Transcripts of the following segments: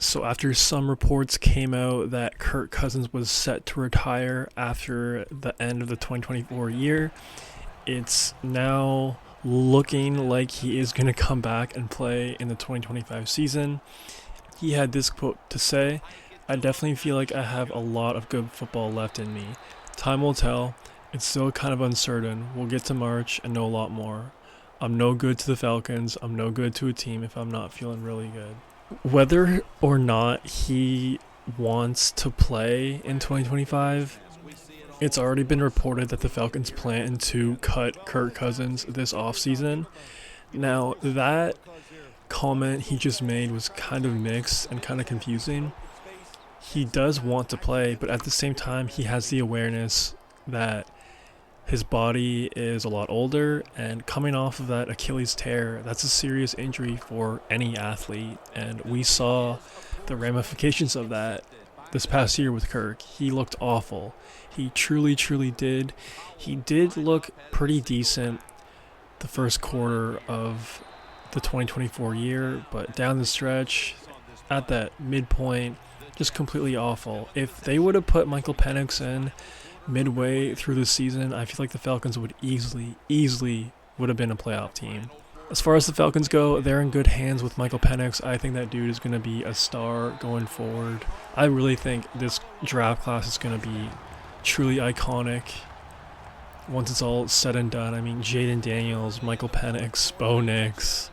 So after some reports came out that Kirk Cousins was set to retire after the end of the 2024 year, it's now looking like he is going to come back and play in the 2025 season. He had this quote to say, "I definitely feel like I have a lot of good football left in me. Time will tell. It's still kind of uncertain. We'll get to March and know a lot more. I'm no good to the Falcons. I'm no good to a team if I'm not feeling really good." Whether or not he wants to play in 2025, it's already been reported that the Falcons plan to cut Kirk Cousins this offseason. Now, that comment he just made was kind of mixed and kind of confusing. He does want to play, but at the same time, he has the awareness that his body is a lot older, and coming off of that Achilles tear, that's a serious injury for any athlete, and we saw the ramifications of that this past year with Kirk. He looked awful. He truly, truly did. He did look pretty decent the first quarter of the 2024 year, but down the stretch, at that midpoint, just completely awful. If they would have put Michael Penix in midway through the season, I feel like the Falcons would easily would have been a playoff team. As far as the Falcons go, they're in good hands with Michael Penix. I think that dude is going to be a star going forward. I really think this draft class is going to be truly iconic once it's all said and done. I mean, Jaden Daniels, Michael Penix, Bo Nix,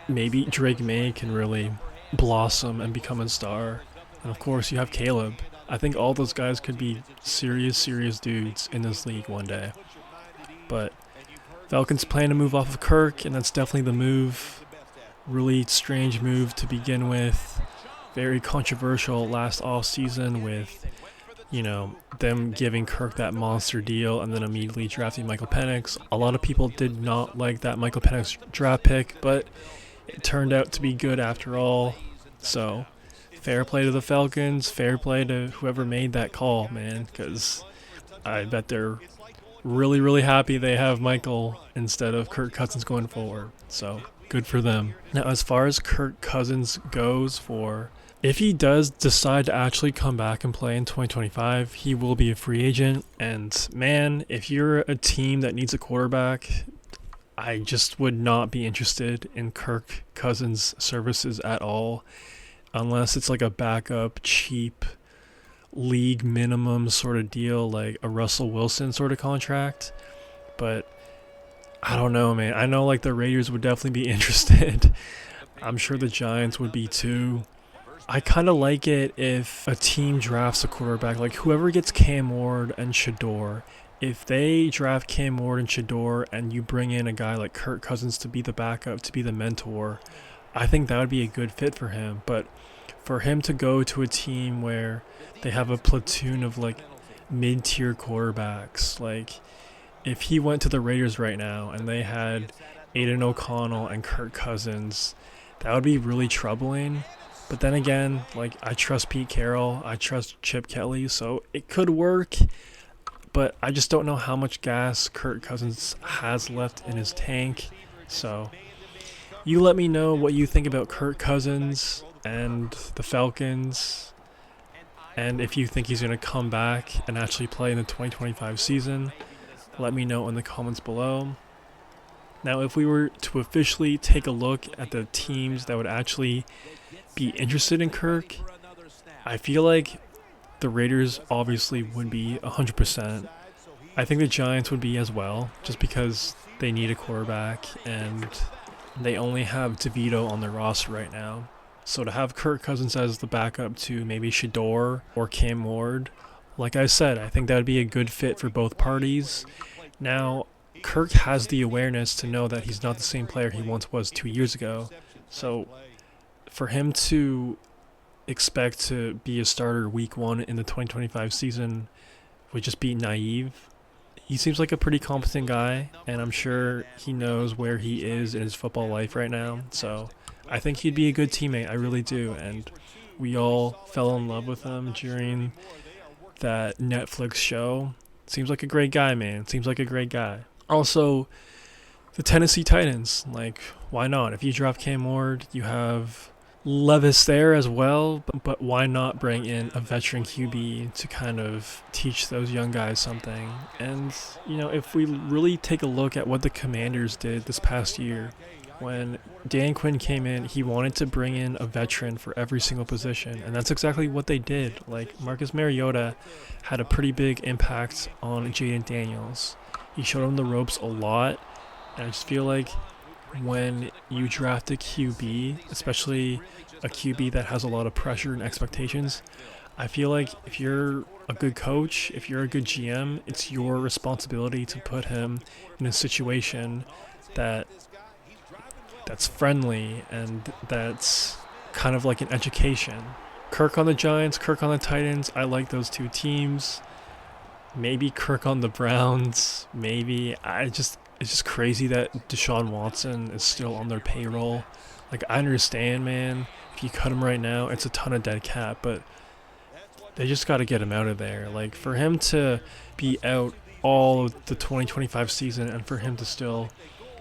maybe Drake May can really blossom and become a star. And of course, you have Caleb. I think all those guys could be serious dudes in this league one day. But Falcons plan to move off of Kirk, and that's definitely the move. Really strange move to begin with. Very controversial last offseason with, them giving Kirk that monster deal and then immediately drafting Michael Penix. A lot of people did not like that Michael Penix draft pick, but it turned out to be good after all. So fair play to the Falcons, fair play to whoever made that call, man, because I bet they're really happy they have Michael instead of Kirk Cousins going forward. So good for them. Now, as far as Kirk Cousins goes, if he does decide to actually come back and play in 2025, he will be a free agent. And man, if you're a team that needs a quarterback, I just would not be interested in Kirk Cousins' services at all, unless it's like a backup, cheap, league minimum sort of deal, like a Russell Wilson sort of contract. But I don't know, man. I know like the Raiders would definitely be interested. I'm sure the Giants would be too. I kind of like it if a team drafts a quarterback, like whoever gets Cam Ward and Shador. If they draft Cam Ward and Shador and you bring in a guy like Kirk Cousins to be the backup, to be the mentor, I think that would be a good fit for him. But for him to go to a team where they have a platoon of like mid-tier quarterbacks, like if he went to the Raiders right now and they had Aiden O'Connell and Kirk Cousins, that would be really troubling. But then again, like I trust Pete Carroll, I trust Chip Kelly, so it could work. But I just don't know how much gas Kirk Cousins has left in his tank. So you let me know what you think about Kirk Cousins and the Falcons, and if you think he's going to come back and actually play in the 2025 season. Let me know in the comments below. Now, if we were to officially take a look at the teams that would actually be interested in Kirk, I feel like the Raiders obviously would be 100%. I think the Giants would be as well, just because they need a quarterback and they only have DeVito on their roster right now. So to have Kirk Cousins as the backup to maybe Shador or Cam Ward, like I said, I think that would be a good fit for both parties. Now, Kirk has the awareness to know that he's not the same player he once was 2 years ago. So for him to expect to be a starter week 1 in the 2025 season would just be naive. He seems like a pretty competent guy, and I'm sure he knows where he is in his football life right now. So I think he'd be a good teammate. I really do. And we all fell in love with him during that Netflix show. Seems like a great guy, man. Seems like a great guy. Also, the Tennessee Titans. Like, why not? If you draft Cam Ward, you have Levis there as well, but why not bring in a veteran QB to kind of teach those young guys something? And, if we really take a look at what the Commanders did this past year, when Dan Quinn came in, he wanted to bring in a veteran for every single position, and that's exactly what they did. Like, Marcus Mariota had a pretty big impact on Jaden Daniels. He showed him the ropes a lot, and I just feel like when you draft a QB, especially a QB that has a lot of pressure and expectations, I feel like if you're a good coach, if you're a good GM, it's your responsibility to put him in a situation that that's friendly and that's kind of like an education. Kirk on the Giants, Kirk on the Titans, I like those two teams. Maybe Kirk on the Browns, maybe. It's just crazy that Deshaun Watson is still on their payroll. Like, I understand, man. If you cut him right now, it's a ton of dead cap, but they just got to get him out of there. Like, for him to be out all of the 2025 season and for him to still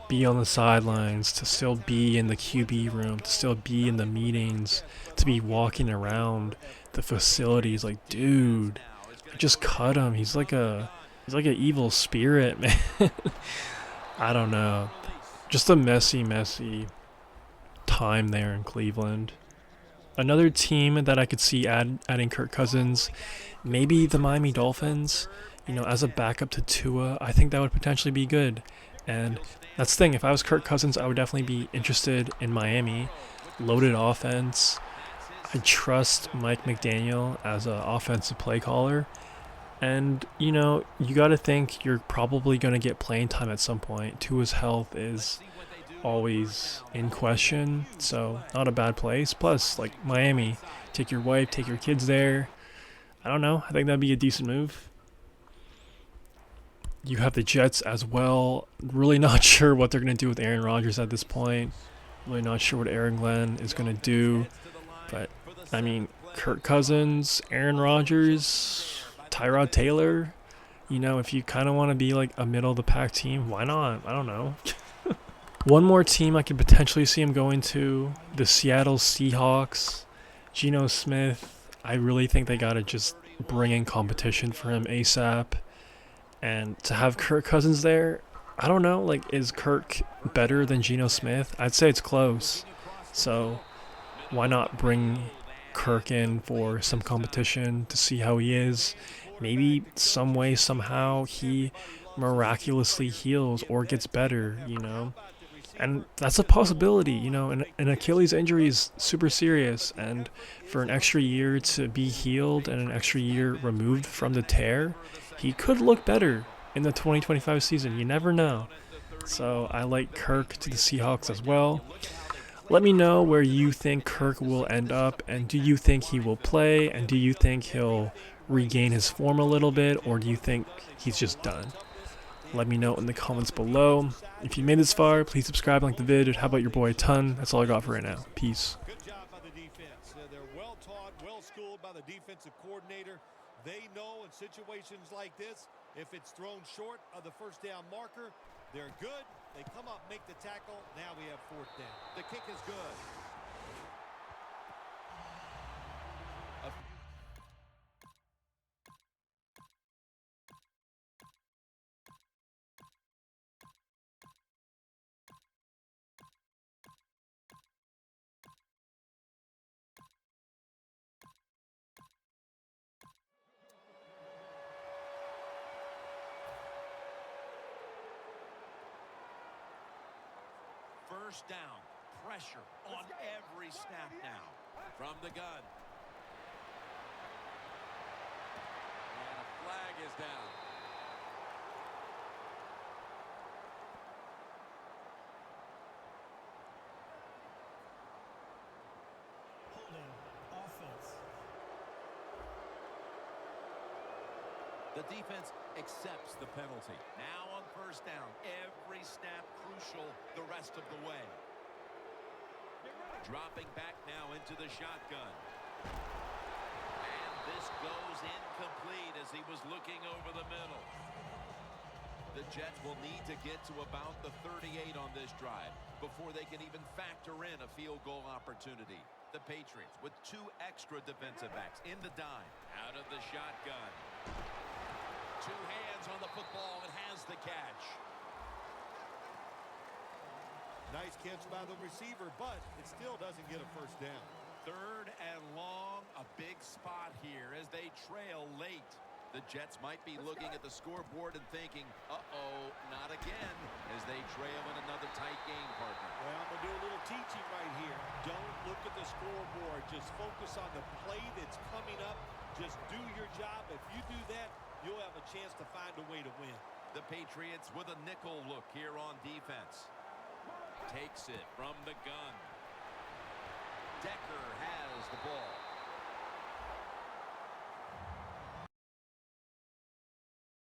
be on the sidelines, to still be in the QB room, to still be in the meetings, to be walking around the facilities, like, dude, just cut him. He's like an evil spirit, man. I don't know. Just a messy time there in Cleveland. Another team that I could see adding Kirk Cousins, maybe the Miami Dolphins. As a backup to Tua, I think that would potentially be good. And that's the thing. If I was Kirk Cousins, I would definitely be interested in Miami. Loaded offense. I trust Mike McDaniel as an offensive play caller. And, you got to think you're probably going to get playing time at some point. Tua's health is always in question, so not a bad place. Plus, like, Miami, take your wife, take your kids there. I don't know. I think that'd be a decent move. You have the Jets as well. Really not sure what they're going to do with Aaron Rodgers at this point. Really not sure what Aaron Glenn is going to do. But, I mean, Kirk Cousins, Aaron Rodgers, Tyrod Taylor. If you kind of want to be like a middle of the pack team, why not? I don't know. One more team I could potentially see him going to, the Seattle Seahawks. Geno Smith, I really think they got to just bring in competition for him ASAP. And to have Kirk Cousins there, I don't know, like, is Kirk better than Geno Smith? I'd say it's close. So why not bring Kirk in for some competition to see how he is? Maybe some way, somehow, he miraculously heals or gets better, And that's a possibility, an Achilles injury is super serious, and for an extra year to be healed and an extra year removed from the tear, he could look better in the 2025 season. You never know. So I like Kirk to the Seahawks as well. Let me know where you think Kirk will end up, and do you think he will play, and do you think he'll regain his form a little bit, or do you think he's just done? Let me know in the comments below. If you made this far, please subscribe and like the vid. How about your boy Ton? That's all I got for right now. Peace. Good job by the defense. They're well taught, well schooled by the defensive coordinator. They know in situations like this, if it's thrown short of the first down marker, they're good. They come up, make the tackle. Now we have fourth down. The kick is good. First down, pressure on every snap now from the gun. And a flag is down. Holding offense. The defense accepts the penalty. Now on first down, every snap crucial the rest of the way. Dropping back now into the shotgun. And this goes incomplete as he was looking over the middle. The Jets will need to get to about the 38 on this drive before they can even factor in a field goal opportunity. The Patriots with 2 extra defensive backs in the dime. Out of the shotgun. 2 hands on the football and has the catch. Nice catch by the receiver, but it still doesn't get a first down. 3rd and long, a big spot here as they trail late. The Jets might be looking at the scoreboard and thinking, uh-oh, not again, as they trail in another tight game, partner. Well, I'm going to do a little teaching right here. Don't look at the scoreboard. Just focus on the play that's coming up. Just do your job. If you do that, you'll have a chance to find a way to win. The Patriots with a nickel look here on defense. Takes it from the gun. Decker has the ball.